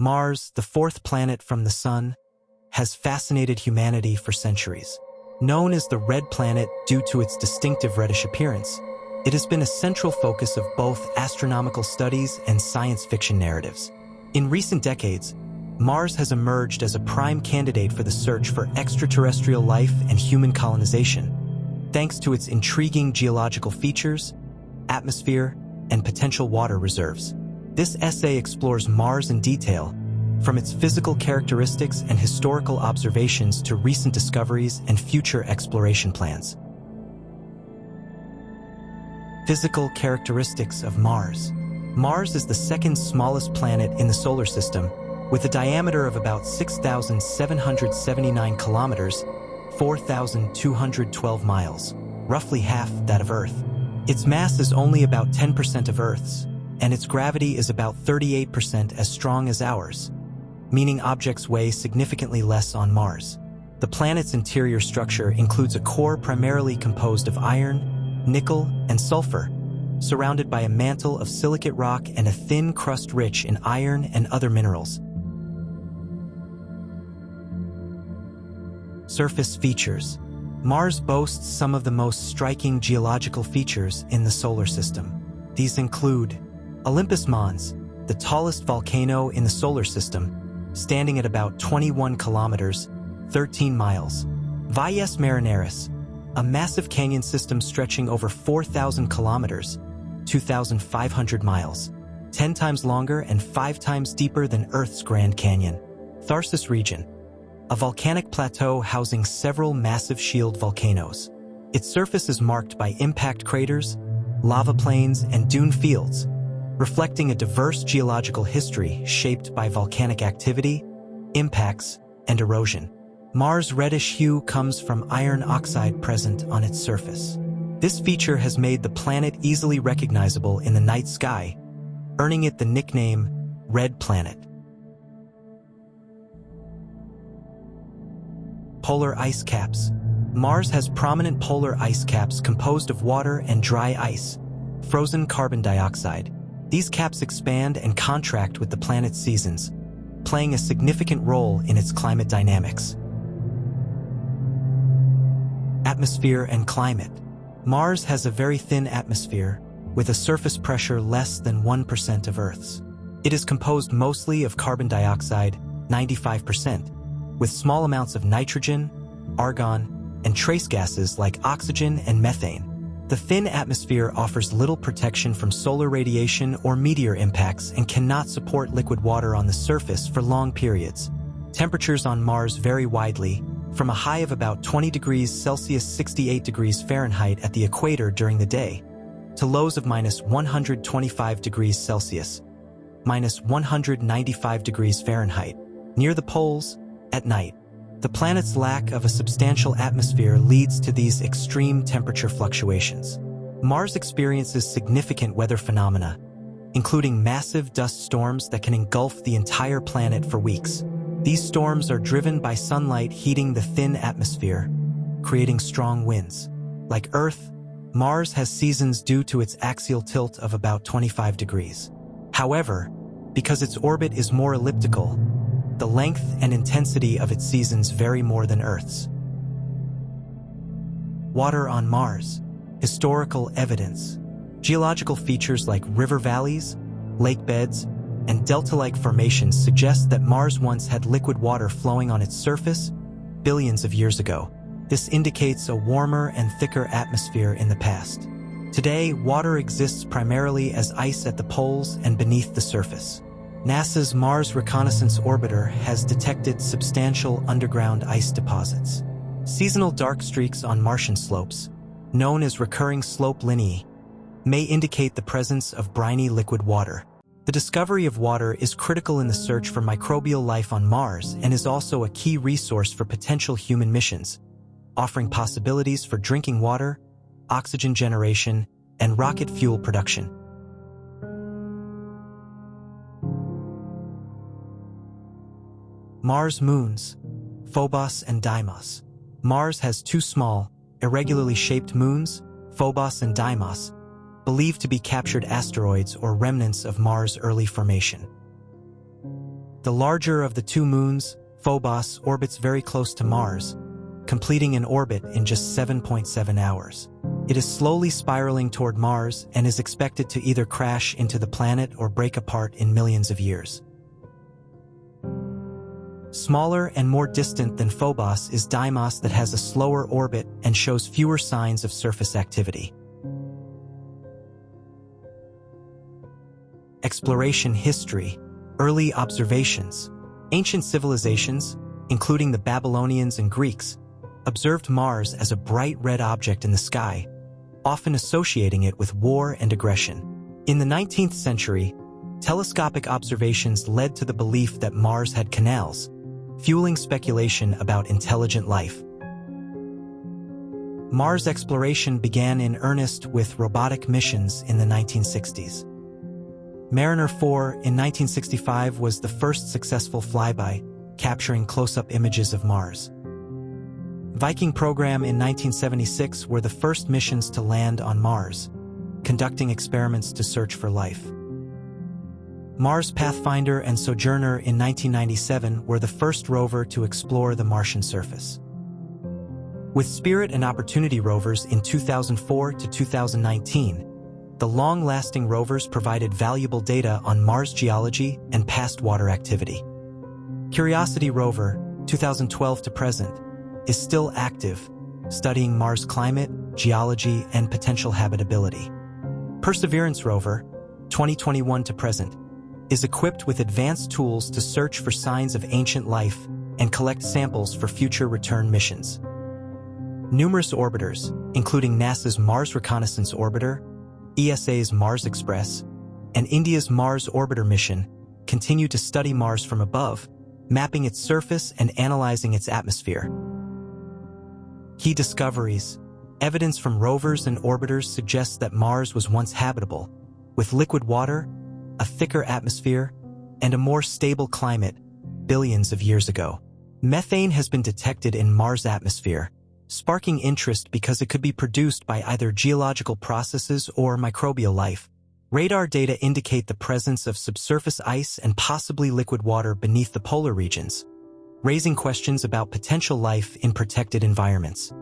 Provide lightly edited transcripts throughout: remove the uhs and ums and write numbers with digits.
Mars, the fourth planet from the Sun, has fascinated humanity for centuries. Known as the red planet due to its distinctive reddish appearance, it has been a central focus of both astronomical studies and science fiction narratives. In recent decades, Mars has emerged as a prime candidate for the search for extraterrestrial life and human colonization, thanks to its intriguing geological features, atmosphere, and potential water reserves. This essay explores Mars in detail, from its physical characteristics and historical observations to recent discoveries and future exploration plans. Physical characteristics of Mars. Mars is the second smallest planet in the solar system, with a diameter of about 6,779 kilometers, 4,212 miles, roughly half that of Earth. Its mass is only about 10% of Earth's, and its gravity is about 38% as strong as ours, meaning objects weigh significantly less on Mars. The planet's interior structure includes a core primarily composed of iron, nickel, and sulfur, surrounded by a mantle of silicate rock and a thin crust rich in iron and other minerals. Surface features. Mars boasts some of the most striking geological features in the solar system. These include Olympus Mons, the tallest volcano in the solar system, standing at about 21 kilometers, 13 miles. Valles Marineris, a massive canyon system stretching over 4,000 kilometers, 2,500 miles, 10 times longer and 5 times deeper than Earth's Grand Canyon. Tharsis region, a volcanic plateau housing several massive shield volcanoes. Its surface is marked by impact craters, lava plains, and dune fields, reflecting a diverse geological history shaped by volcanic activity, impacts, and erosion. Mars' reddish hue comes from iron oxide present on its surface. This feature has made the planet easily recognizable in the night sky, earning it the nickname Red Planet. Polar ice caps. Mars has prominent polar ice caps composed of water and dry ice, frozen carbon dioxide. These caps expand and contract with the planet's seasons, playing a significant role in its climate dynamics. Atmosphere and climate. Mars has a very thin atmosphere, with a surface pressure less than 1% of Earth's. It is composed mostly of carbon dioxide, 95%, with small amounts of nitrogen, argon, and trace gases like oxygen and methane. The thin atmosphere offers little protection from solar radiation or meteor impacts and cannot support liquid water on the surface for long periods. Temperatures on Mars vary widely, from a high of about 20 degrees Celsius 68 degrees Fahrenheit at the equator during the day, to lows of -125 degrees Celsius, -195 degrees Fahrenheit, near the poles, at night. The planet's lack of a substantial atmosphere leads to these extreme temperature fluctuations. Mars experiences significant weather phenomena, including massive dust storms that can engulf the entire planet for weeks. These storms are driven by sunlight heating the thin atmosphere, creating strong winds. Like Earth, Mars has seasons due to its axial tilt of about 25 degrees. However, because its orbit is more elliptical, the length and intensity of its seasons vary more than Earth's. Water on Mars. Historical evidence. Geological features like river valleys, lake beds, and delta-like formations suggest that Mars once had liquid water flowing on its surface billions of years ago. This indicates a warmer and thicker atmosphere in the past. Today, water exists primarily as ice at the poles and beneath the surface. NASA's Mars Reconnaissance Orbiter has detected substantial underground ice deposits. Seasonal dark streaks on Martian slopes, known as recurring slope lineae, may indicate the presence of briny liquid water. The discovery of water is critical in the search for microbial life on Mars and is also a key resource for potential human missions, offering possibilities for drinking water, oxygen generation, and rocket fuel production. Mars moons, Phobos and Deimos. Mars has two small, irregularly shaped moons, Phobos and Deimos, believed to be captured asteroids or remnants of Mars' early formation. The larger of the two moons, Phobos, orbits very close to Mars, completing an orbit in just 7.7 hours. It is slowly spiraling toward Mars and is expected to either crash into the planet or break apart in millions of years. Smaller and more distant than Phobos is Deimos, that has a slower orbit and shows fewer signs of surface activity. Exploration history. Early observations. Ancient civilizations, including the Babylonians and Greeks, observed Mars as a bright red object in the sky, often associating it with war and aggression. In the 19th century, telescopic observations led to the belief that Mars had canals, fueling speculation about intelligent life. Mars exploration began in earnest with robotic missions in the 1960s. Mariner 4 in 1965 was the first successful flyby, capturing close-up images of Mars. Viking program in 1976 were the first missions to land on Mars, conducting experiments to search for life. Mars Pathfinder and Sojourner in 1997 were the first rover to explore the Martian surface. With Spirit and Opportunity rovers in 2004 to 2019, the long-lasting rovers provided valuable data on Mars geology and past water activity. Curiosity rover, 2012 to present, is still active, studying Mars climate, geology, and potential habitability. Perseverance rover, 2021 to present, is equipped with advanced tools to search for signs of ancient life and collect samples for future return missions. Numerous orbiters, including NASA's Mars Reconnaissance Orbiter, ESA's Mars Express, and India's Mars Orbiter mission, continue to study Mars from above, mapping its surface and analyzing its atmosphere. Key discoveries. Evidence from rovers and orbiters suggests that Mars was once habitable, with liquid water, a thicker atmosphere, and a more stable climate billions of years ago. Methane has been detected in Mars' atmosphere, sparking interest because it could be produced by either geological processes or microbial life. Radar data indicate the presence of subsurface ice and possibly liquid water beneath the polar regions, raising questions about potential life in protected environments.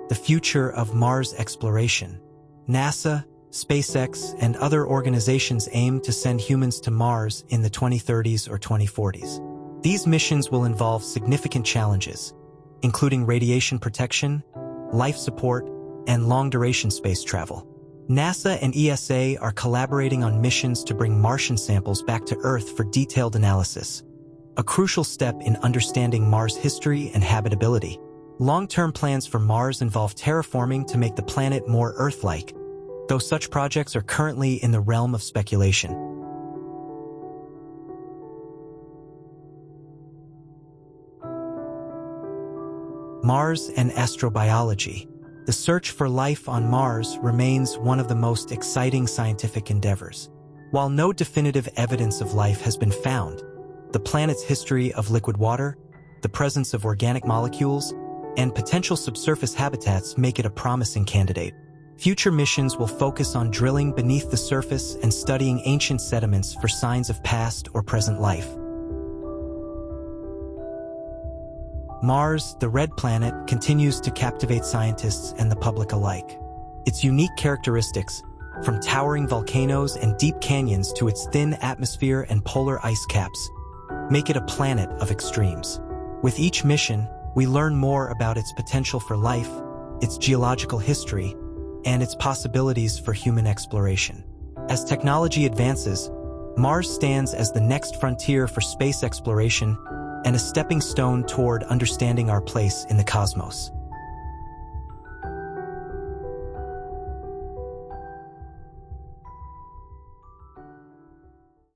The future of Mars exploration. NASA, SpaceX, and other organizations aim to send humans to Mars in the 2030s or 2040s. These missions will involve significant challenges, including radiation protection, life support, and long-duration space travel. NASA and ESA are collaborating on missions to bring Martian samples back to Earth for detailed analysis, a crucial step in understanding Mars' history and habitability. Long-term plans for Mars involve terraforming to make the planet more Earth-like, though such projects are currently in the realm of speculation. Mars and astrobiology. The search for life on Mars remains one of the most exciting scientific endeavors. While no definitive evidence of life has been found, the planet's history of liquid water, the presence of organic molecules, and potential subsurface habitats make it a promising candidate. Future missions will focus on drilling beneath the surface and studying ancient sediments for signs of past or present life. Mars, the red planet, continues to captivate scientists and the public alike. Its unique characteristics, from towering volcanoes and deep canyons to its thin atmosphere and polar ice caps, make it a planet of extremes. With each mission, we learn more about its potential for life, its geological history, and its possibilities for human exploration. As technology advances, Mars stands as the next frontier for space exploration and a stepping stone toward understanding our place in the cosmos.